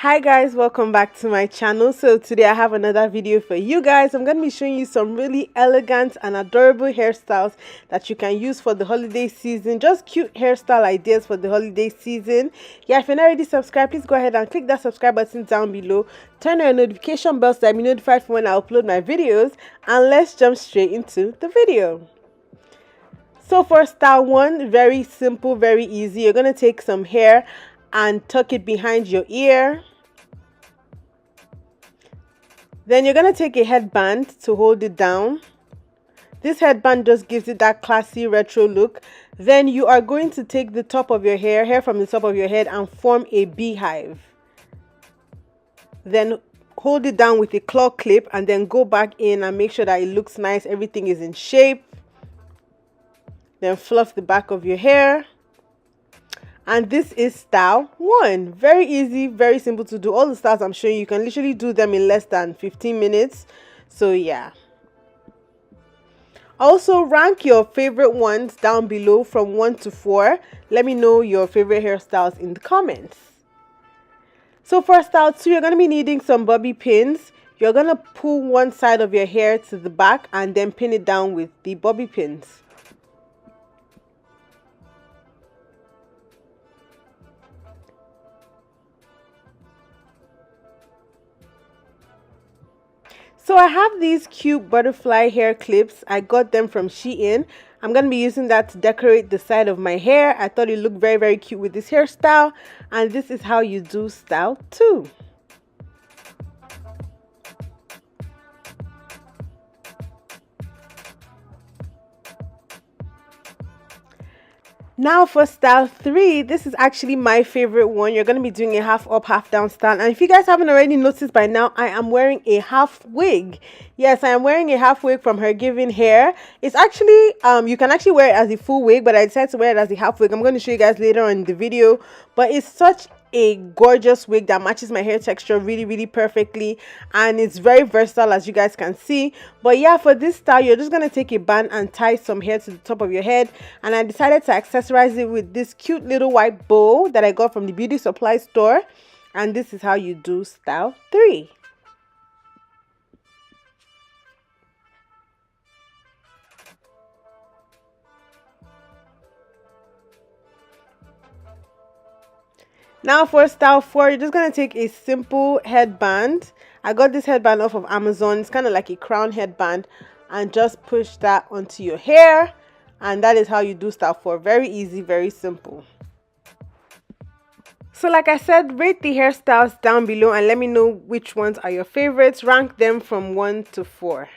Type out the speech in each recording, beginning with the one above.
Hi guys, welcome back to my channel. So today I have another video for you guys. I'm going to be showing you some really elegant and adorable hairstyles that you can use for the holiday season. Just cute hairstyle ideas for the holiday season. Yeah, if you're not already subscribed, please go ahead and click that subscribe button down below. Turn on your notification bell so that you'll be notified for when I upload my videos. And let's jump straight into the video. So for style one, very simple, very easy. You're going to take some hair and tuck it behind your ear. Then you're going to take a headband to hold it down. This headband just gives it that classy retro look. Then you are going to take the top of your hair from the top of your head and form a beehive. Then hold it down with a claw clip and then go back in and make sure that it looks nice. Everything is in shape. Then fluff the back of your hair. And this is style one. Very easy, very simple to do. All the styles I'm showing you can literally do them in less than 15 minutes. So yeah. Also rank your favorite ones down below from 1 to 4. Let me know your favorite hairstyles in the comments. So for style 2, you're going to be needing some bobby pins. You're going to pull one side of your hair to the back and then pin it down with the bobby pins. So I have these cute butterfly hair clips. I got them from Shein. I'm going to be using that to decorate the side of my hair. I thought it looked very, very cute with this hairstyle. And this is how you do style 2. Now for style 3, this is actually my favorite one. You're going to be doing a half up, half down style. And if you guys haven't already noticed by now, I am wearing a half wig. Yes, I am wearing a half wig from HerGivenHair. It's actually, you can actually wear it as a full wig, but I decided to wear it as a half wig. I'm going to show you guys later on in the video. But it's such a gorgeous wig that matches my hair texture really, really perfectly, and it's very versatile as you guys can see. But yeah, for this style, you're just going to take a band and tie some hair to the top of your head, and I decided to accessorize it with this cute little white bow that I got from the beauty supply store. And this is how you do style 3. Now for style 4, you're just going to take a simple headband. I got this headband off of Amazon. It's kind of like a crown headband. And just push that onto your hair. And that is how you do style 4. Very easy, very simple. So like I said, rate the hairstyles down below and let me know which ones are your favorites. Rank them from 1 to 4.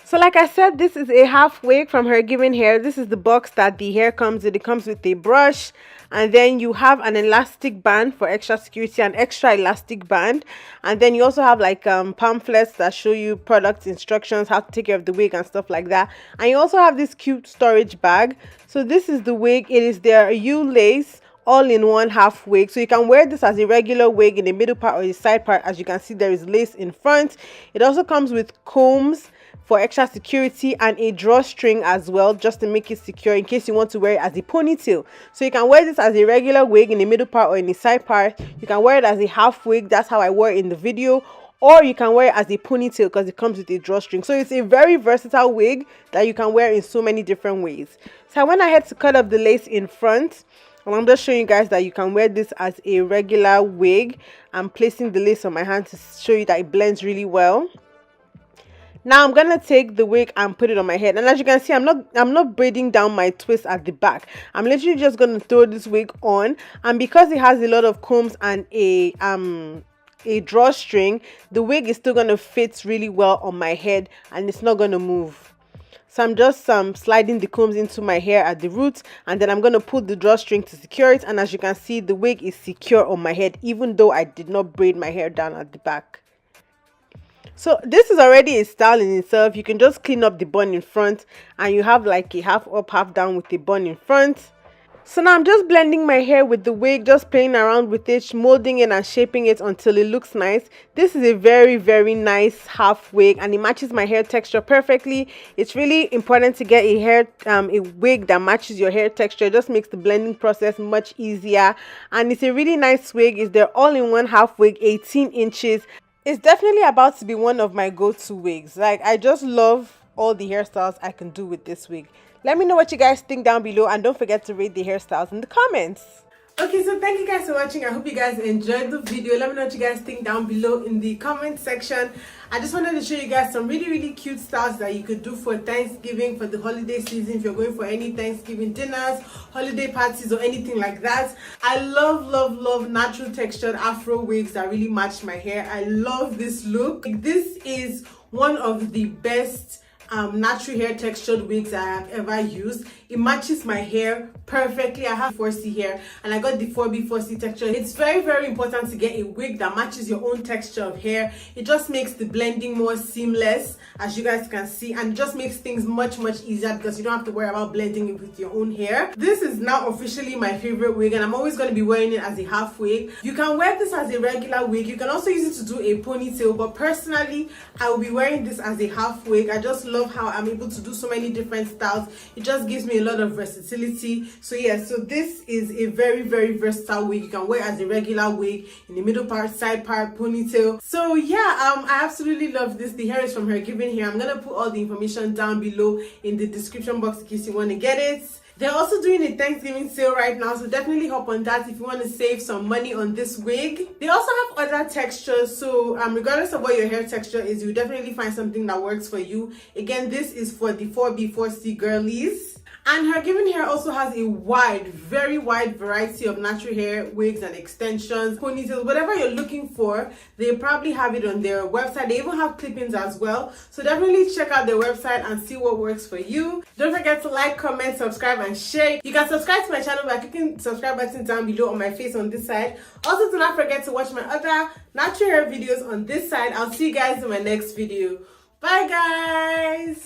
So like I said, this is a half wig from HerGivenHair. This is the box that the hair comes with. It comes with a brush, and then you have an elastic band for extra security, an extra elastic band, and then you also have like pamphlets that show you product instructions, how to take care of the wig and stuff like that. And you also have this cute storage bag. So this is the wig. It is their U lace all-in-one half wig, so you can wear this as a regular wig in the middle part or the side part. As you can see, there is lace in front. It also comes with combs for extra security and a drawstring as well, just to make it secure in case you want to wear it as a ponytail. So you can wear this as a regular wig in the middle part or in the side part. You can wear it as a half wig. That's how I wore it in the video. Or you can wear it as a ponytail because it comes with a drawstring. So it's a very versatile wig that you can wear in so many different ways. So I went ahead to cut up the lace in front. And I'm just showing you guys that you can wear this as a regular wig. I'm placing the lace on my hand to show you that it blends really well. Now I'm gonna take the wig and put it on my head, and as you can see, I'm not braiding down my twist at the back. I'm literally just gonna throw this wig on, and because it has a lot of combs and a drawstring, the wig is still gonna fit really well on my head and it's not gonna move. So I'm just sliding the combs into my hair at the roots, and then I'm going to put the drawstring to secure it. And as you can see, the wig is secure on my head, even though I did not braid my hair down at the back. So this is already a style in itself. You can just clean up the bun in front and you have like a half up, half down with the bun in front. So now I'm just blending my hair with the wig, just playing around with it, molding it and shaping it until it looks nice. This is a very, very nice half wig and it matches my hair texture perfectly. It's really important to get a wig that matches your hair texture. It just makes the blending process much easier. And it's a really nice wig. It's their all-in-one half wig, 18 inches. It's definitely about to be one of my go-to wigs. Like, I just love all the hairstyles I can do with this wig. Let me know what you guys think down below and don't forget to rate the hairstyles in the comments. Okay, so thank you guys for watching. I hope you guys enjoyed the video. Let me know what you guys think down below in the comment section. I just wanted to show you guys some really, really cute styles that you could do for Thanksgiving, for the holiday season, if you're going for any Thanksgiving dinners, holiday parties, or anything like that. I love, love, love natural textured afro wigs that really match my hair. I love this look. This is one of the best natural hair textured wigs I have ever used. It matches my hair perfectly. I have 4C hair and I got the 4B 4C texture. It's very, very important to get a wig that matches your own texture of hair. It just makes the blending more seamless, as you guys can see, and it just makes things much, much easier because you don't have to worry about blending it with your own hair. This is now officially my favorite wig and I'm always going to be wearing it as a half wig. You can wear this as a regular wig. You can also use it to do a ponytail, but personally I will be wearing this as a half wig. I just love how I'm able to do so many different styles. It just gives me a lot of versatility. So yeah, so this is a very, very versatile wig. You can wear as a regular wig, in the middle part, side part, ponytail. So yeah, I absolutely love this. The hair is from HerGivenHair. I'm gonna put all the information down below in the description box in case you want to get it. They're also doing a Thanksgiving sale right now, so definitely hop on that if you want to save some money on this wig. They also have other textures, so regardless of what your hair texture is, you definitely find something that works for you. Again, this is for the 4B 4C girlies. And HerGivenHair also has a very wide variety of natural hair wigs and extensions, ponytails, whatever you're looking for. They probably have it on their website. They even have clip-ins as well. So definitely check out their website and see what works for you. Don't forget to like, comment, subscribe, and share. You can subscribe to my channel by clicking the subscribe button down below on my face on this side. Also, do not forget to watch my other natural hair videos on this side. I'll see you guys in my next video. Bye, guys!